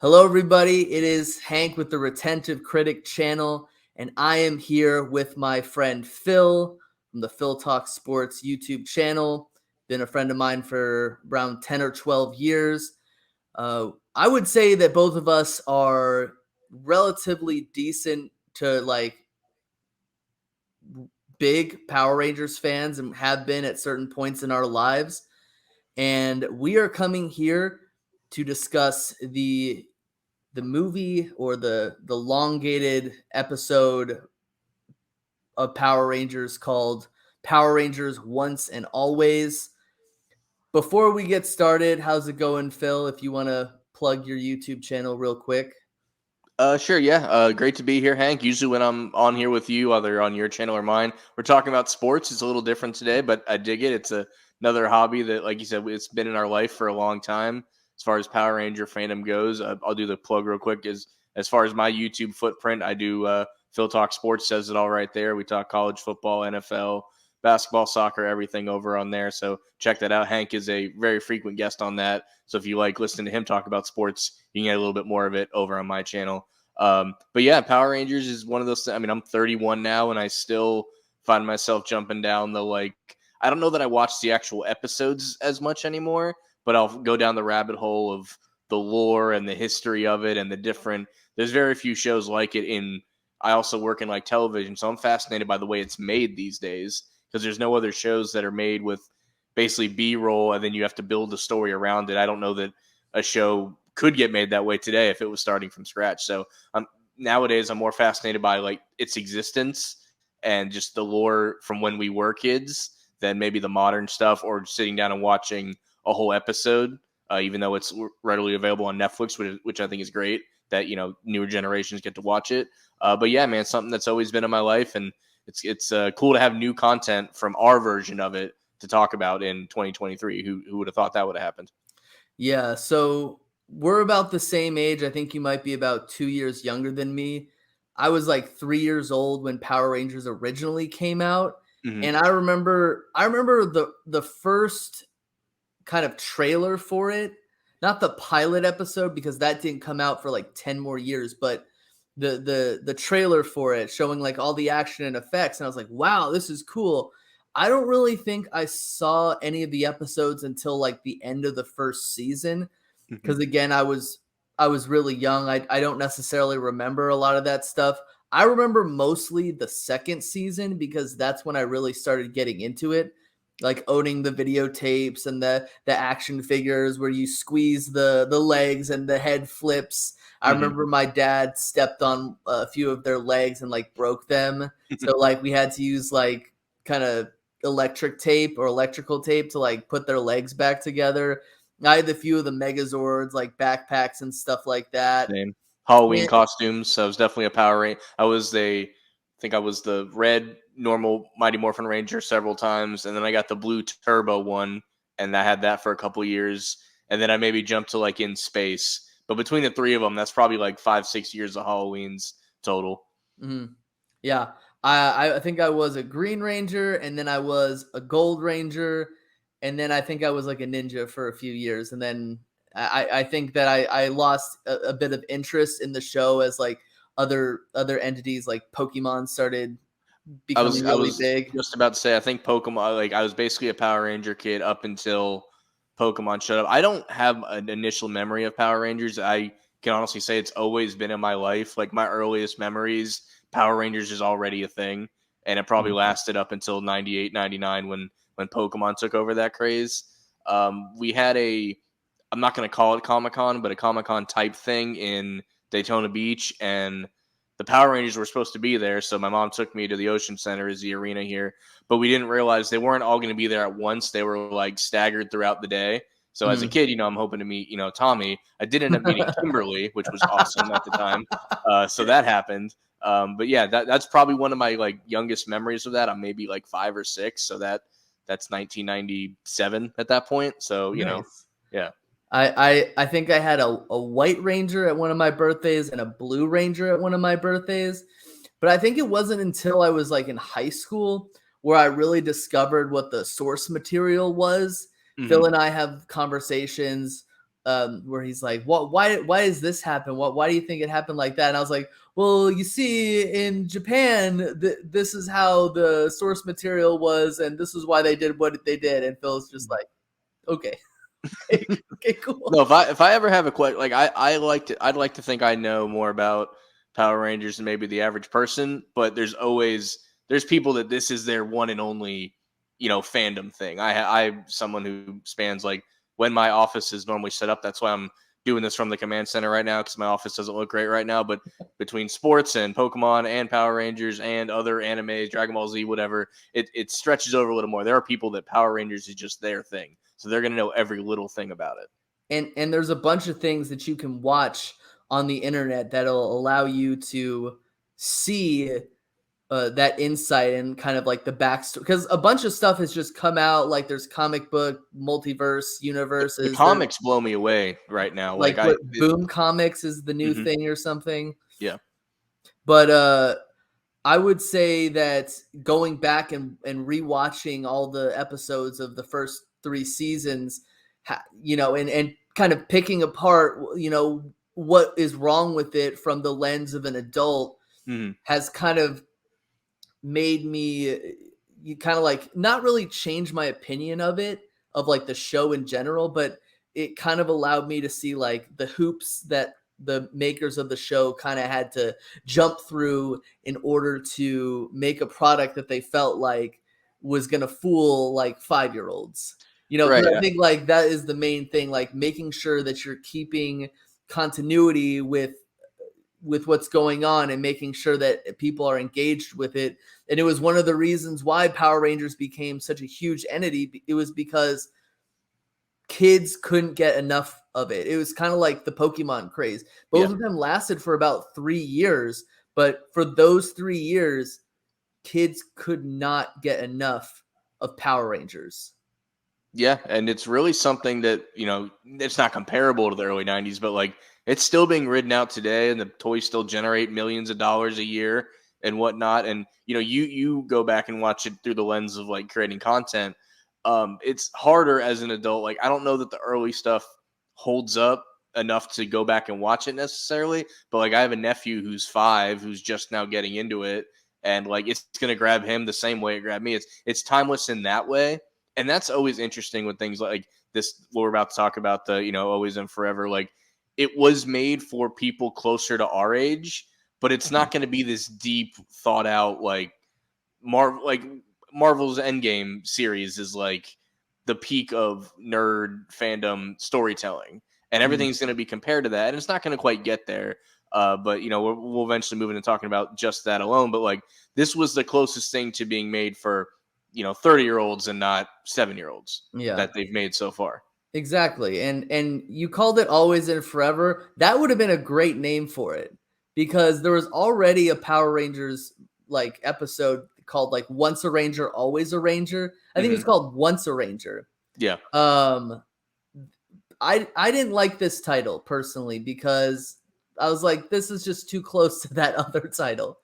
Hello, everybody. It is Hank with the Retentive Critic channel, and I am here with my friend Phil from the PhilTalksSports YouTube channel. Been a friend of mine for around 10 or 12 years. I would say that both of us are relatively decent to big Power Rangers fans and have been at certain points in our lives. And we are coming here to discuss the movie or the elongated episode of Power Rangers called Power Rangers Once and Always. Before we get started, how's it going, Phil? If you want to plug your YouTube channel real quick. Sure, yeah. Great to be here, Hank. Usually when I'm on here with you, either on your channel or mine, we're talking about sports. It's a little different today, but I dig it. It's another hobby that, like you said, it's been in our life for a long time. As far as Power Ranger fandom goes, I'll do the plug real quick. As far as my YouTube footprint, I do Phil Talk Sports says it all right there. We talk college football, NFL, basketball, soccer, everything over on there. So check that out. Hank is a very frequent guest on that. So if you like listening to him talk about sports, you can get a little bit more of it over on my channel. But yeah, Power Rangers is one of those. I mean, I'm 31 now, and I still find myself jumping down the I don't know that I watch the actual episodes as much anymore, but I'll go down the rabbit hole of the lore and the history of it and the different. There's very few shows like it. I also work in television, so I'm fascinated by the way it's made these days because there's no other shows that are made with basically B-roll and then you have to build a story around it. I don't know that a show could get made that way today if it was starting from scratch. So nowadays I'm more fascinated by its existence and just the lore from when we were kids than maybe the modern stuff or sitting down and watching a whole episode, even though it's readily available on Netflix, which I think is great that, newer generations get to watch it. But yeah, man, something that's always been in my life. And it's cool to have new content from our version of it to talk about in 2023. Who would have thought that would have happened? Yeah, so we're about the same age. I think you might be about 2 years younger than me. I was like 3 years old when Power Rangers originally came out, Mm-hmm. and I remember the first kind of trailer for it, not the pilot episode because that didn't come out for like 10 more years, but the trailer for it showing like all the action and effects, and I was like, wow, this is cool. I don't really think I saw any of the episodes until like the end of the first season Mm-hmm. because again I was really young. I don't necessarily remember a lot of that stuff. I remember mostly the second season because that's when I really started getting into it, like owning the videotapes and the action figures where you squeeze the legs and the head flips. I Mm-hmm. remember my dad stepped on a few of their legs and like broke them. So like we had to use like kind of electric tape or electrical tape to like put their legs back together. I had a few of the Megazords, like backpacks and stuff like that. Same. Halloween And costumes. So I was definitely a Power Ranger. I think I was the red normal Mighty Morphin Ranger several times, and then I got the blue Turbo one, and I had that for a couple years, and then I maybe jumped to in space. But between the three of them, that's probably 5-6 years of Halloweens total. mhm. Yeah, I think I was a Green Ranger, and then I was a Gold Ranger, and then I think I was like a ninja for a few years, and then I think that I lost a bit of interest in the show as like other entities like Pokemon started I was becoming I really was big. just about to say I think Pokemon I was basically a Power Ranger kid up until Pokemon showed up. I don't have an initial memory of Power Rangers. I can honestly say it's always been in my life. Like my earliest memories, Power Rangers is already a thing, and it probably Mhm. lasted up until 98, 99 when Pokemon took over that craze. We had I'm not going to call it Comic-Con, but a Comic-Con type thing in Daytona Beach, and the Power Rangers were supposed to be there, so my mom took me to the Ocean Center, is the arena here, but we didn't realize they weren't all going to be there at once. They were staggered throughout the day. So as a Mhm. kid, I'm hoping to meet, Tommy. I did end up meeting Kimberly, which was awesome at the time. So that happened. But yeah, that's probably one of my youngest memories of that. I'm maybe 5 or 6, so that's 1997 at that point. So Nice. yeah. I think I had a White Ranger at one of my birthdays and a Blue Ranger at one of my birthdays. But I think it wasn't until I was like in high school where I really discovered what the source material was. Hmm. Phil and I have conversations where he's like, "What? Why does this happen? Why do you think it happened like that?" And I was like, "Well, you see, in Japan, this is how the source material was, and this is why they did what they did." And Phil's just like, "Okay, okay, cool." No, if I ever have a question, like I'd like to think I know more about Power Rangers than maybe the average person, but there's people that this is their one and only, fandom thing. I'm someone who spans like when my office is normally set up. That's why I'm doing this from the command center right now because my office doesn't look great right now. But between sports and Pokemon and Power Rangers and other animes, Dragon Ball Z, whatever, it stretches over a little more. There are people that Power Rangers is just their thing, so they're gonna know every little thing about it. And there's a bunch of things that you can watch on the internet that'll allow you to see that insight and kind of like the backstory, because a bunch of stuff has just come out. Like there's comic book multiverse The universes. There's comics blow me away right now. like Like what Boom Comics is the new mhm, thing or something. yeah, But I would say that going back and rewatching all the episodes of the first 3 seasons, and kind of picking apart, what is wrong with it from the lens of an adult mhm, has kind of made me you kind of like not really change my opinion of like the show in general, but it kind of allowed me to see like the hoops that the makers of the show kind of had to jump through in order to make a product that they felt like was going to fool like 5-year-olds. Because right, I think like that is the main thing, like making sure that you're keeping continuity with what's going on and making sure that people are engaged with it. And it was one of the reasons why Power Rangers became such a huge entity. It was because kids couldn't get enough of it. It was kind of like the Pokemon craze. yeah, Both of them lasted for about 3 years, but for those 3 years, kids could not get enough of Power Rangers. yeah, and it's really something that it's not comparable to the early '90s, but like it's still being ridden out today, and the toys still generate millions of dollars a year and whatnot. And you go back and watch it through the lens of like creating content. It's harder as an adult. Like I don't know that the early stuff holds up enough to go back and watch it necessarily, but like I have a nephew who's 5 who's just now getting into it, and like it's gonna grab him the same way it grabbed me. It's timeless in that way, and that's always interesting with things like this. What we're about to talk about, the always and forever, like it was made for people closer to our age, but it's not going to be this deep thought out like like Marvel's Endgame series is like the peak of nerd fandom storytelling, and Mhm. everything's going to be compared to that, and it's not going to quite get there. But we'll eventually move into talking about just that alone. But like this was the closest thing to being made for 30-year-olds and not 7-year-olds Yeah. that they've made so far. Exactly. And you called it Always and Forever. That would have been a great name for it because there was already a Power Rangers like episode called like Once a Ranger, Always a Ranger. I think it was Hmm. called Once a Ranger. Yeah. Um I didn't like this title personally because I was like, this is just too close to that other title.